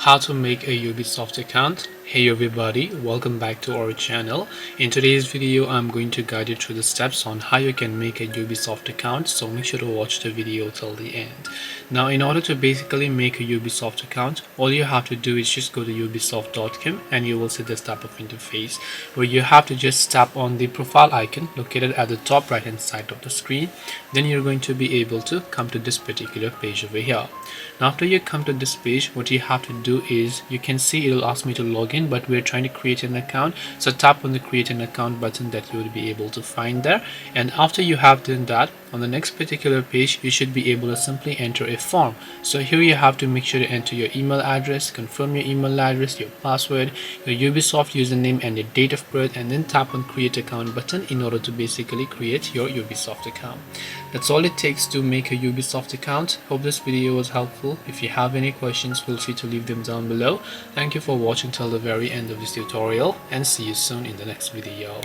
How to make a Ubisoft account. Hey everybody, welcome back to our channel. In today's video I'm going to guide you through the steps on how you can make a Ubisoft account, so make sure to watch the video till the end. Now in order to basically make a Ubisoft account, all you have to do is just go to ubisoft.com and you will see this type of interface where you have to just tap on the profile icon located at the top right hand side of the screen. Then you're going to be able to come to this particular page over here. Now after you come to this page, what you have to do is, you can see it will ask me to log in, but we're trying to create an account, so tap on the create an account button that you will be able to find there. And after you have done that, on the next particular page you should be able to simply enter a form. So here you have to make sure to enter your email address, confirm your email address, your password, your Ubisoft username and your date of birth, and then tap on create account button in order to basically create your Ubisoft account. That's all it takes to make a Ubisoft account. Hope this video was helpful. If you have any questions, feel free to leave them down below. Thank you for watching till the very end of this tutorial, and see you soon in the next video.